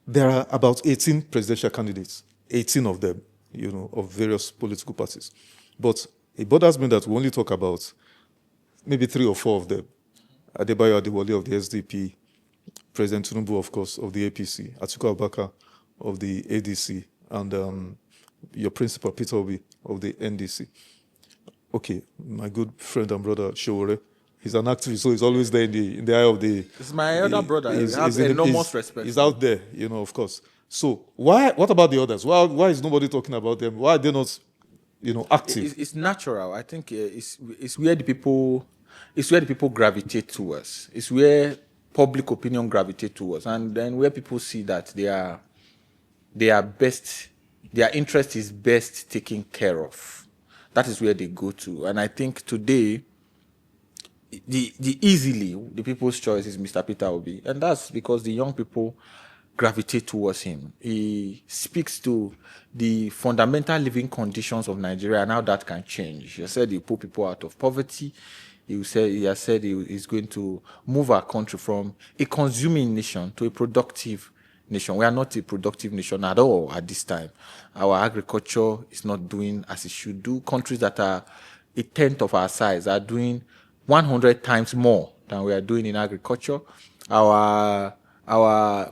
there are about 18 presidential candidates, 18 of them, of various political parties. But it bothers me that we only talk about maybe 3 or 4 of them. Adebayo Adewale of the SDP, President Tinubu, of course, of the APC, Atiku Abubakar of the ADC, and your principal, Peter Obi, of the NDC. Okay, my good friend and brother, Showore, he's an activist, so he's always there in the eye of the... It's my elder brother. He has enormous respect. He's out there, of course. So what about the others? Why is nobody talking about them? Why are they not, active? It's natural. I think it's where the people gravitate towards. It's where public opinion gravitate towards, and then where people see that their interest is best taken care of. That is where they go to. And I think today, the people's choice is Mr. Peter Obi. And that's because the young people gravitate towards him. He speaks to the fundamental living conditions of Nigeria and how that can change. He said he put people out of poverty. He has said he is going to move our country from a consuming nation to a productive nation. We are not a productive nation at all at this time. Our agriculture is not doing as it should do. Countries that are a tenth of our size are doing 100 times more than we are doing in agriculture. Our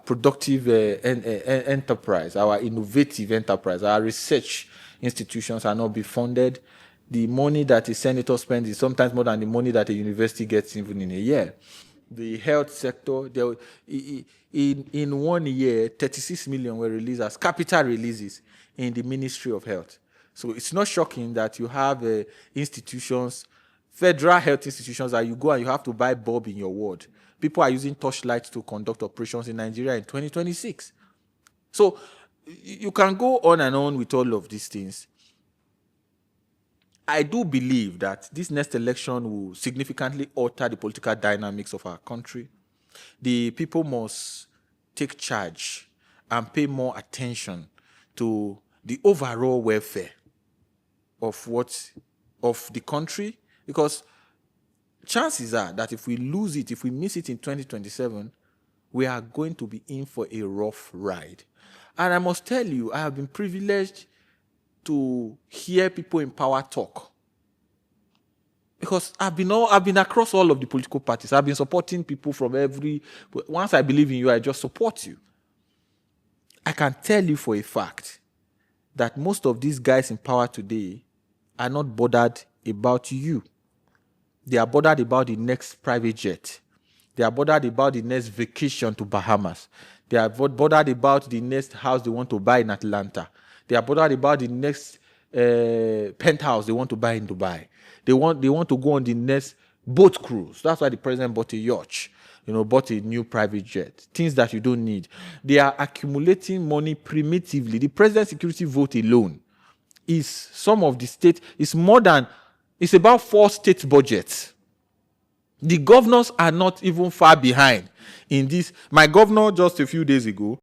productive enterprise, our innovative enterprise, our research institutions are not being funded. The money that a senator spends is sometimes more than the money that a university gets even in a year. The health sector, in 1 year, 36 million were released as capital releases in the Ministry of Health. So it's not shocking that you have institutions, federal health institutions, that you go and you have to buy bulb in your ward. People are using torchlights to conduct operations in Nigeria in 2026. So you can go on and on with all of these things. I do believe that this next election will significantly alter the political dynamics of our country. The people must take charge and pay more attention to the overall welfare of the country, because chances are that if we lose it, if we miss it in 2027, we are going to be in for a rough ride. And I must tell you, I have been privileged to hear people in power talk, because I've been across all of the political parties. I've been supporting people from once I believe in you, I just support you. I can tell you for a fact that most of these guys in power today are not bothered about you. They are bothered about the next private jet. They are bothered about the next vacation to Bahamas. They are bothered about the next house they want to buy in Atlanta. They are bothered about the next penthouse they want to buy in Dubai. They want to go on the next boat cruise. That's why the president bought a yacht, bought a new private jet. Things that you don't need. They are accumulating money primitively. The president's security vote alone is some of the state. It's about 4 state budgets. The governors are not even far behind in this. My governor just a few days ago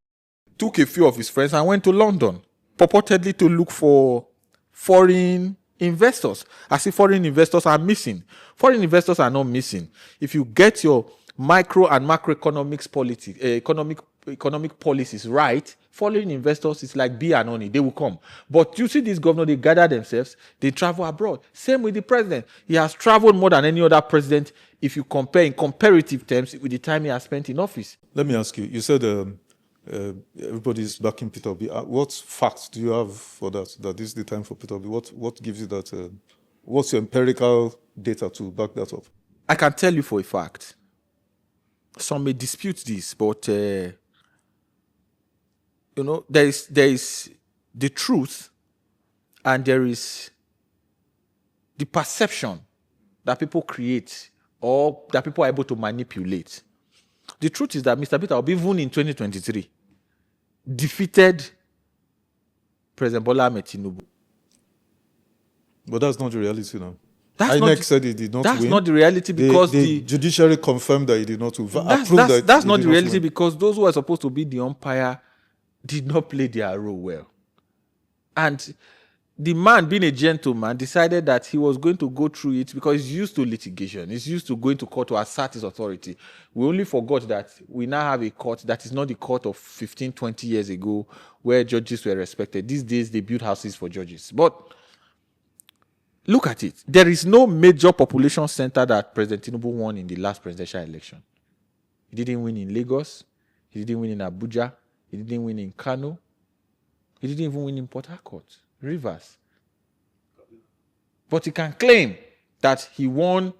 took a few of his friends and went to London, purportedly to look for foreign investors, as if foreign investors are missing. Foreign investors are not missing. If you get your micro and macroeconomics policy, economic policies right, foreign investors is like bee and honey. They will come. But you see this governor, they gather themselves, they travel abroad. Same with the president. He has traveled more than any other president if you compare in comparative terms with the time he has spent in office. Let me ask you, you said everybody's backing Peter Obi. What facts do you have for that this is the time for Peter Obi? What gives you that? What's your empirical data to back that up? I can tell you for a fact. Some may dispute this, but there is the truth, and there is the perception that people create or that people are able to manipulate. The truth is that Mr. Peter Obi, even in 2023, defeated President Bola Ahmed Tinubu. But that's not the reality now. INEC said he did not win. That's win. not the reality, because the judiciary confirmed that he did not win. That's not the reality, because those who are supposed to be the umpire did not play their role well. And the man, being a gentleman, decided that he was going to go through it because he's used to litigation. He's used to going to court to assert his authority. We only forgot that we now have a court that is not the court of 15, 20 years ago where judges were respected. These days, they build houses for judges. But look at it. There is no major population center that President Tinubu won in the last presidential election. He didn't win in Lagos. He didn't win in Abuja. He didn't win in Kano. He didn't even win in Port Harcourt, Rivers. But he can claim that he won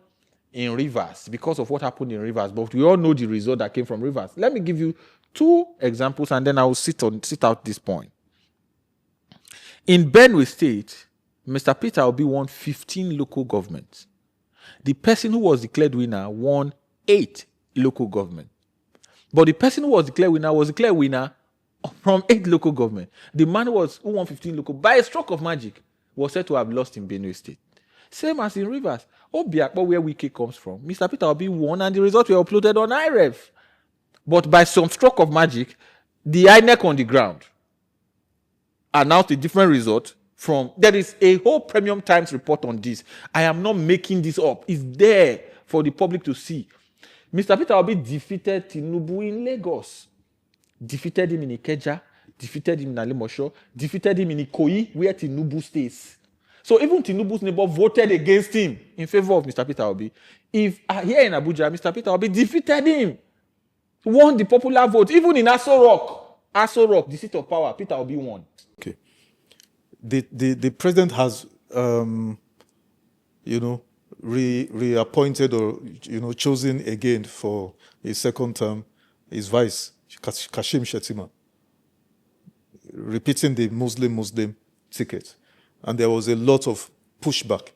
in Rivers because of what happened in Rivers. But we all know the result that came from Rivers. Let me give you 2 examples and then I will sit out this point. In Benue State, Mr. Peter Obi won 15 local governments. The person who was declared winner won 8 local governments. But the person who was declared winner from 8 local government. The man who won 15 local, by a stroke of magic, was said to have lost in Benue State. Same as in Rivers. Obiakpo, where Wike comes from, Mr. Peter Obi won and the results were uploaded on IREV. But by some stroke of magic, the INEC on the ground announced a different result from... There is a whole Premium Times report on this. I am not making this up. It's there for the public to see. Mr. Peter Obi defeated Tinubu in Lagos. Defeated him in Ikeja, defeated him in Alimosho, defeated him in Ikoyi, where Tinubu stays. So even Tinubu's neighbor voted against him in favor of Mr. Peter Obi. If here in Abuja, Mr. Peter Obi defeated him, won the popular vote, even in Aso Rock, the seat of power, Peter Obi won. Okay. The president has, reappointed or, chosen again for a second term his vice, Kashim Shettima, repeating the Muslim ticket. And there was a lot of pushback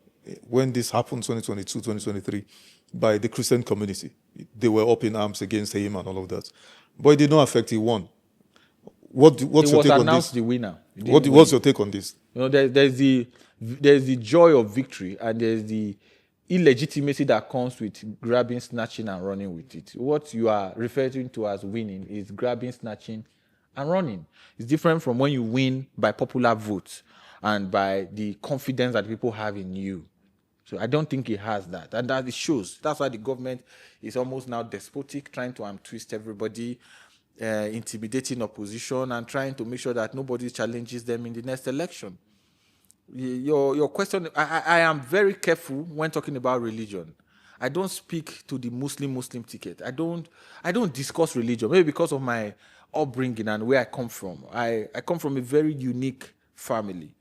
when this happened, 2022, 2023, by the Christian community. They were up in arms against him and all of that. But it did not affect, he won. What's your take on this? He was announced the winner. What's your take on this? There's the joy of victory and there's the illegitimacy that comes with grabbing, snatching, and running with it. What you are referring to as winning is grabbing, snatching, and running. It's different from when you win by popular vote and by the confidence that people have in you. So I don't think it has that. And that it shows. That's why the government is almost now despotic, trying to twist everybody, intimidating opposition, and trying to make sure that nobody challenges them in the next election. Your question, I am very careful when talking about religion. I don't speak to the Muslim ticket. I don't discuss religion, maybe because of my upbringing and where I come from. I come from a very unique family.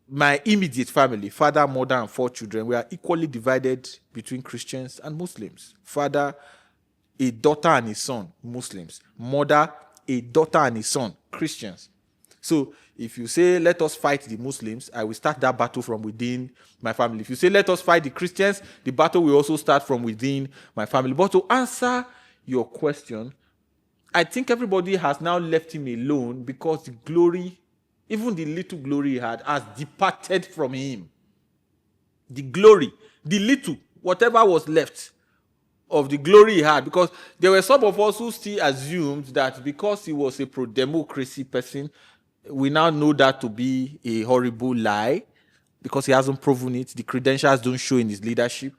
My immediate family, father, mother, and 4 children, we are equally divided between Christians and Muslims. Father, a daughter and a son, Muslims. Mother, a daughter and a son, Christians. So if you say, let us fight the Muslims, I will start that battle from within my family. If you say, let us fight the Christians, the battle will also start from within my family. But to answer your question, I think everybody has now left him alone because the glory, even the little glory he had, has departed from him. The glory, the little, whatever was left of the glory he had, because there were some of us who still assumed that because he was a pro-democracy person, we now know that to be a horrible lie because he hasn't proven it. The credentials don't show in his leadership.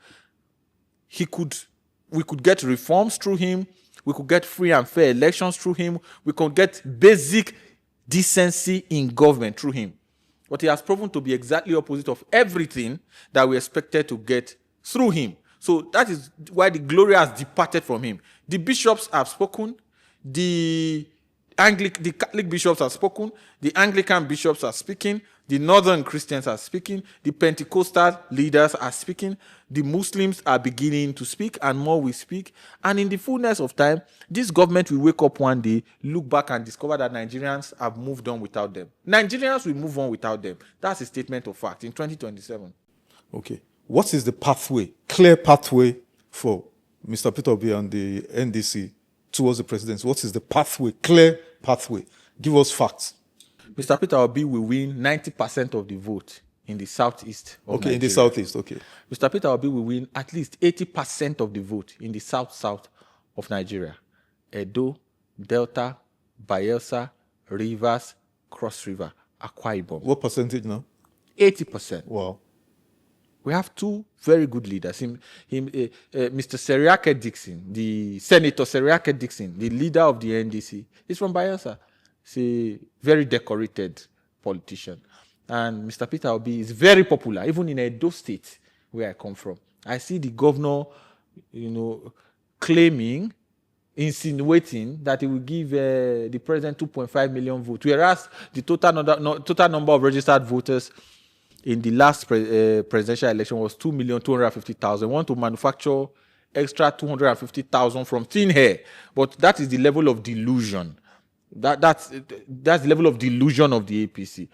We could get reforms through him. We could get free and fair elections through him. We could get basic decency in government through him. But he has proven to be exactly opposite of everything that we expected to get through him. So that is why the glory has departed from him. The bishops have spoken. The Catholic bishops have spoken. The Anglican bishops are speaking. The Northern Christians are speaking. The Pentecostal leaders are speaking. The Muslims are beginning to speak, and more will speak. And in the fullness of time, this government will wake up one day, look back and discover that Nigerians have moved on without them. Nigerians will move on without them. That's a statement of fact in 2027. Okay. What is the pathway, clear pathway for Mr. Peter Obi and the NDC towards the presidency? What is the pathway, clear pathway? Give us facts. Mr. Peter Obi will win 90% of the vote in the southeast of Nigeria. In the southeast, okay. Mr. Peter Obi will win at least 80% of the vote in the south of Nigeria. Edo, Delta, Bayelsa, Rivers, Cross River, Akwa Ibom. What percentage now? 80%. Wow. We have two very good leaders. Mr. Seriake Dixon, the Senator Seriake Dixon, the leader of the NDC, is from Bayelsa. He's a very decorated politician. And Mr. Peter Obi is very popular, even in Edo State, where I come from. I see the governor, claiming, insinuating that he will give the president 2.5 million votes, whereas the total number of registered voters in the last presidential election was 2,250,000. Want to manufacture extra 250,000 from thin air, but that is the level of delusion. That's the level of delusion of the APC.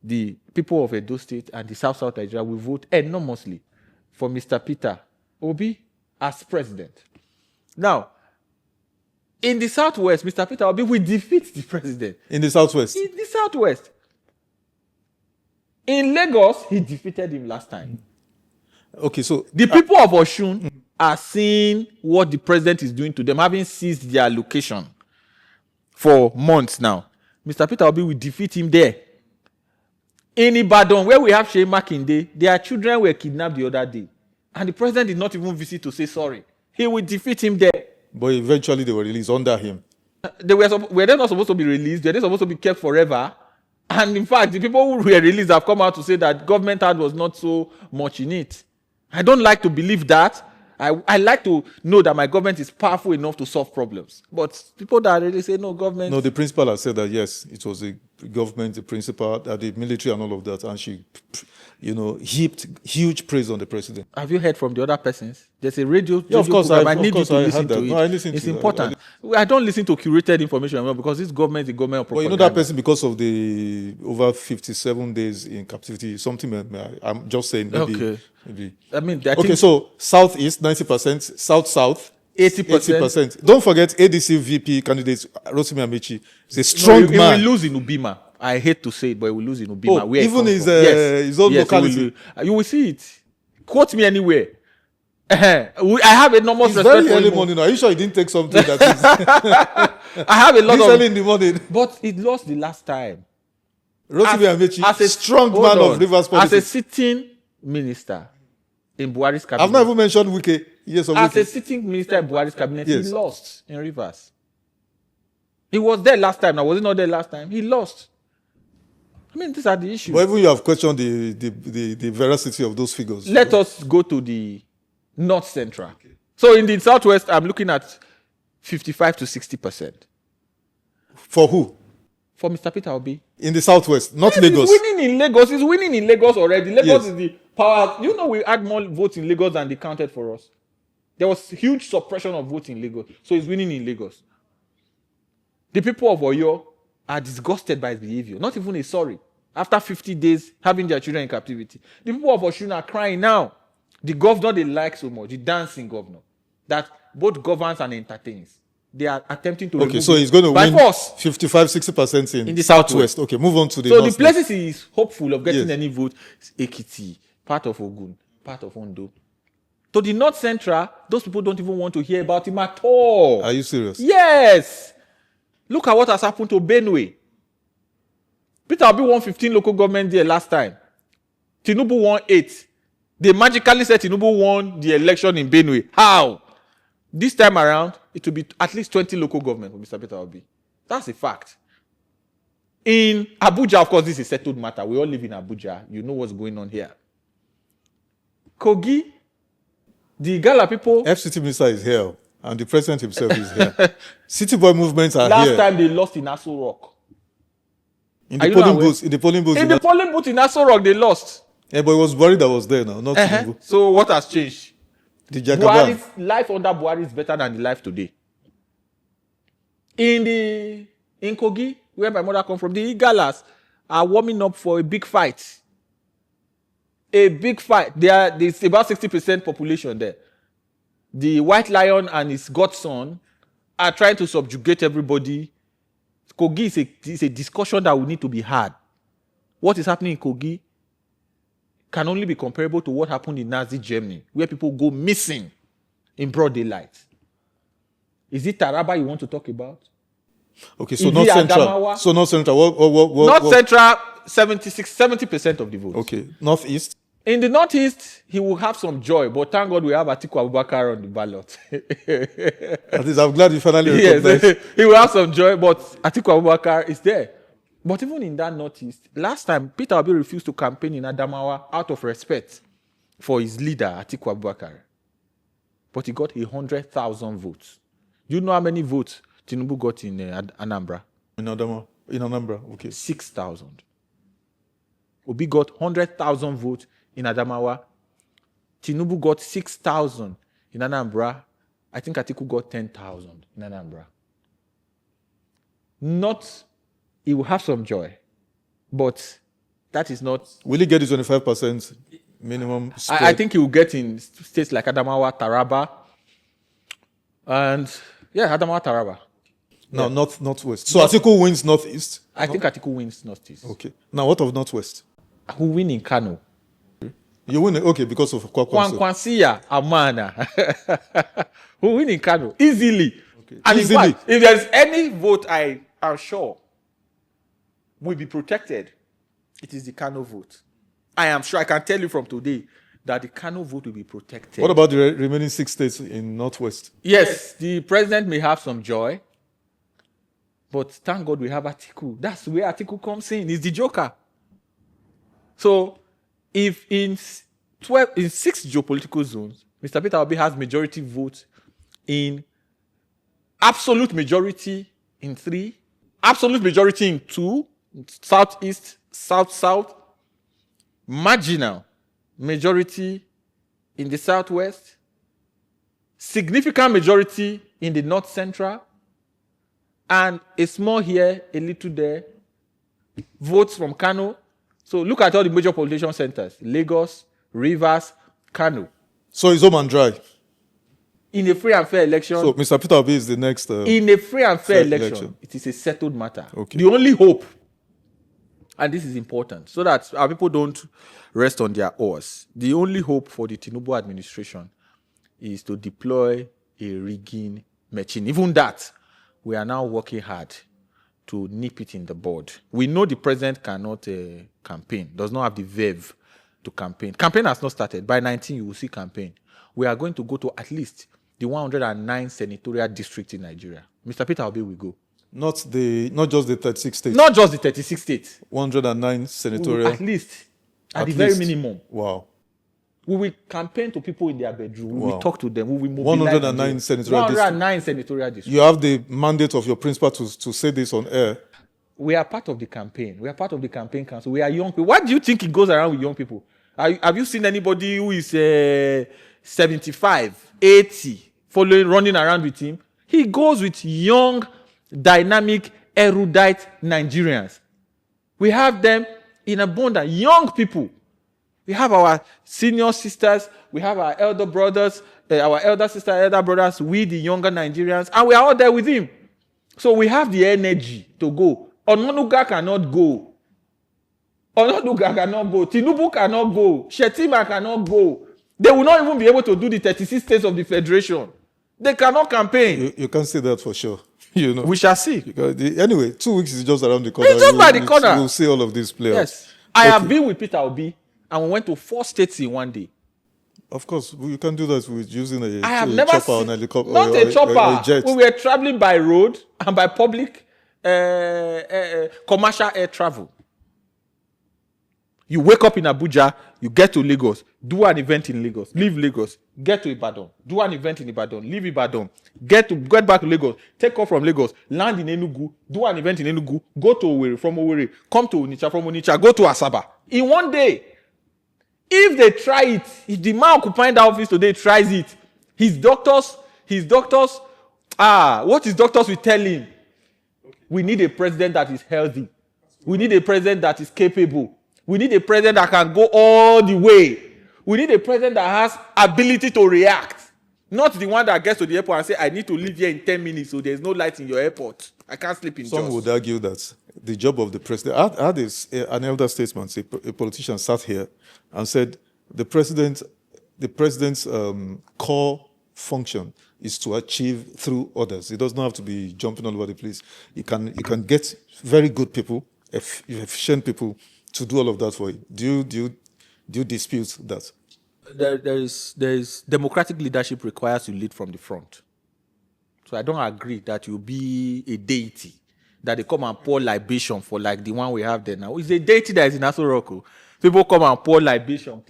The people of Edo State and the South Nigeria will vote enormously for Mr. Peter Obi as president. Now, in the Southwest, Mr. Peter Obi will defeat the president. In the Southwest? In the Southwest. In Lagos, he defeated him last time. Okay, so... The people of Osun are seeing what the president is doing to them, having seized their location for months now. Mr. Peter Obi will defeat him there. In Ibadan, where we have Shey Makinde, their children were kidnapped the other day. And the president did not even visit to say sorry. He will defeat him there. But eventually they were released under him. Were they not supposed to be released? Were they supposed to be kept forever? And in fact, the people who were released have come out to say that government hand was not so much in it. I don't like to believe that. I like to know that my government is powerful enough to solve problems. But people that really say, no, government... No, the principal has said that, yes, it was the government, the principal, the military and all of that. And she, heaped huge praise on the president. Have you heard from the other persons? There's a radio of course, program. I need you to I listen to that. it. No, I listen it's to important. I don't listen to curated information because this government is the government of propaganda. But that person, because of the over 57 days in captivity, something, I'm just saying, maybe. Okay. Maybe. I think so Southeast, 90%, South, 80%. Don't forget ADC VP candidate, Rotimi Amechi. He's a strong man. He will lose in Ubima. I hate to say it, but he will lose in Ubima. Oh, even his own locality. You will see it. Quote me anywhere. I have enormous respect very for early him. morning. Are you sure he didn't take something that is... I have a lot this of... early in the morning. But he lost the last time. Rotimi Amechi, as a strong man of Rivers politics. As a sitting minister in Buhari's cabinet. I've not even mentioned Wike. Yes, as a sitting minister in Buhari's cabinet, yes. He lost in Rivers. He was there last time. Now, was he not there last time? He lost. I mean, these are the issues. But even you have questioned the veracity of those figures. Let us go to the North Central. Okay. So in the Southwest, I'm looking at 55 to 60%. For who? For Mr. Peter Obi. In the Southwest, not Lagos. He's winning in Lagos. He's winning in Lagos already. Lagos is the power. We had more votes in Lagos than they counted for us. There was huge suppression of votes in Lagos. So he's winning in Lagos. The people of Oyo are disgusted by his behavior. Not even a sorry. After 50 days having their children in captivity. The people of Osun are crying now. The governor they like so much, the dancing governor, that both governs and entertains. They are attempting to remove so he's going to win force 55-60% in the Southwest. Okay, move on to the So North. the places he is hopeful of getting any vote is Ekiti, part of Ogun, part of Ondo. To the North Central, those people don't even want to hear about him at all. Are you serious? Yes. Look at what has happened to Benue. Peter Obi won 15 local government there last time. Tinubu won 8. They magically said Tinubu won the election in Benue. How? This time around, it will be at least 20 local government for Mr. Peter Obi. That's a fact. In Abuja, of course, this is a settled matter. We all live in Abuja. You know what's going on here. Kogi, the Igala people... FCT minister is here, and the president himself is here. City boy movements are last here. Last time they lost in Aso Rock. In the polling booths. In the polling booths. In the polling booth in Aso Rock, they lost. Yeah, but it was Buhari that was there now, not Tinubu. So what has changed? The Jagaban. Buhari's life under Buhari is better than the life today. In Kogi, where my mother comes from, the Igalas are warming up for a big fight. A big fight. There's about 60% population there. The White Lion and his godson are trying to subjugate everybody. Kogi is a discussion that will need to be had. What is happening in Kogi can only be comparable to what happened in Nazi Germany, where people go missing in broad daylight. Is it Taraba you want to talk about? Okay, so North Central. Adamawa? So North Central. North Central, 70% of the votes. Okay. Northeast. In the Northeast, he will have some joy, but thank God we have Atiku Abubakar on the ballot. At least I'm glad you finally recognized. Yes, he will have some joy, but Atiku Abubakar is there. But even in that Northeast, last time, Peter Obi refused to campaign in Adamawa out of respect for his leader, Atiku Abubakar. But he got 100,000 votes. Do you know how many votes Tinubu got in Anambra? In Anambra, okay. 6,000. Obi got 100,000 votes in Adamawa. Tinubu got 6,000 in Anambra. I think Atiku got 10,000 in Anambra. Not, he will have some joy, but that is not. Will he get the 25% minimum spread? I think he will get in states like Adamawa, Taraba, and Adamawa, Taraba. No, Northwest. So Atiku wins Northeast? I think Atiku wins Northeast. Okay. Now, what of Northwest? Who win in Kano? You win, okay, because of Kwakwanso. Kwankwansiya Amana. Who win in Kano? Easily. Okay. And Easily. in fact, if there's any vote I am sure will be protected, it is the Kano vote. I am sure, I can tell you from today, that the Kano vote will be protected. What about the remaining 6 states in Northwest? Yes, the president may have some joy, but thank God we have Atiku. That's where Atiku comes in. He's the joker. So, if in 6 geopolitical zones, Mr. Peter Obi has majority votes in absolute majority in 3, absolute majority in 2, southeast, south, marginal majority in the southwest, significant majority in the north central, and a small here, a little there, votes from Kano. So look at all the major population centers: Lagos, Rivers, Kano. So it's home and dry. In a free and fair election. So Mr. Peter Obi is the next. In a free and fair election, it is a settled matter. Okay. The only hope, and this is important, so that our people don't rest on their oars. The only hope for the Tinubu administration is to deploy a rigging machine. Even that, we are now working hard to nip it in the bud. We know the president cannot campaign, does not have the verve to campaign. Campaign has not started. By 19, you will see campaign. We are going to go to at least the 109 senatorial districts in Nigeria. Mr. Peter Obi will go. Not just the 36 states. Not just the 36 states. 109 senatorial. At least. At the very minimum. Wow. We will campaign to people in their bedroom. We will talk to them. We will mobilize 109 senatorial districts. 109 senatorial districts. You have the mandate of your principal to say this on air. We are part of the campaign. We are part of the campaign council. We are young people. Why do you think it goes around with young people? Have you seen anybody who is 75, 80, running around with him? He goes with young, dynamic, erudite Nigerians. We have them in abundance. Young people. We have our senior sisters. We have our elder brothers, our elder sisters, elder brothers, we the younger Nigerians, and we are all there with him. So we have the energy to go. Ononuga cannot go. Ononuga cannot go. Tinubu cannot go. Shetima cannot go. They will not even be able to do the 36 states of the federation. They cannot campaign. You can't say that for sure. You know. We shall see. Anyway, 2 weeks is just around the corner. It's just by the corner. We'll see all of these players. Yes. I have been with Peter Obi, and we went to 4 states in one day. Of course, you can do that with using a chopper or an helicopter. Not a chopper. A jet. We were traveling by road and by public commercial air travel. You wake up in Abuja, you get to Lagos, do an event in Lagos, leave Lagos, get to Ibadan, do an event in Ibadan, leave Ibadan, get back to Lagos, take off from Lagos, land in Enugu, do an event in Enugu, go to Owerri, from Owerri, come to Onitsha, from Onitsha, go to Asaba. In one day. If they try it, if the man occupying the office today tries it, his doctors, what his doctors will tell him? We need a president that is healthy. We need a president that is capable. We need a president that can go all the way. We need a president that has ability to react. Not the one that gets to the airport and say, I need to leave here in 10 minutes so there's no light in your airport. I can't sleep in Some Jos. would argue that the job of the president, I had an elder statesman, a politician sat here and said the president's core function is to achieve through others. It does not have to be jumping all over the place. You can get very good people efficient people to do all of that for you. Do you dispute that? There is democratic leadership requires you lead from the front. So I don't agree that you be a deity, that they come and pour libation for like the one we have there now. It's a deity that is in Aso Rock. People come and pour libation,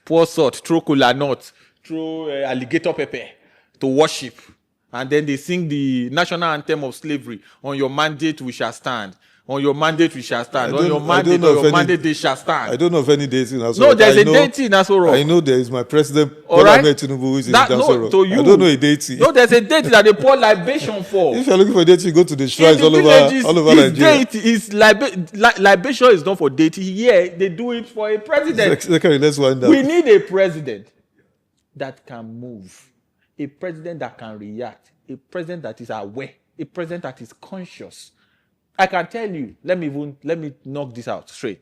pour salt, throw cola nut, throw alligator pepper to worship. And then they sing the national anthem of slavery. On your mandate we shall stand. On your mandate we shall stand. On your mandate they shall stand. I don't know of any deity in Aso Rock. No, there's a deity in Aso Rock. I know there is my president, Alright? Tinubu, who is in Aso Rock. To you, I don't know a deity. No, there's a deity that they pour libation for. If you're looking for a deity, you go to the In shrines the all villages, over Nigeria. Deity is libation is not for deity. Here, they do it for a president. Zekeri, let's wind up. We need a president that can move, a president that can react, a president that is aware, a president that is conscious. I can tell you, let me knock this out straight.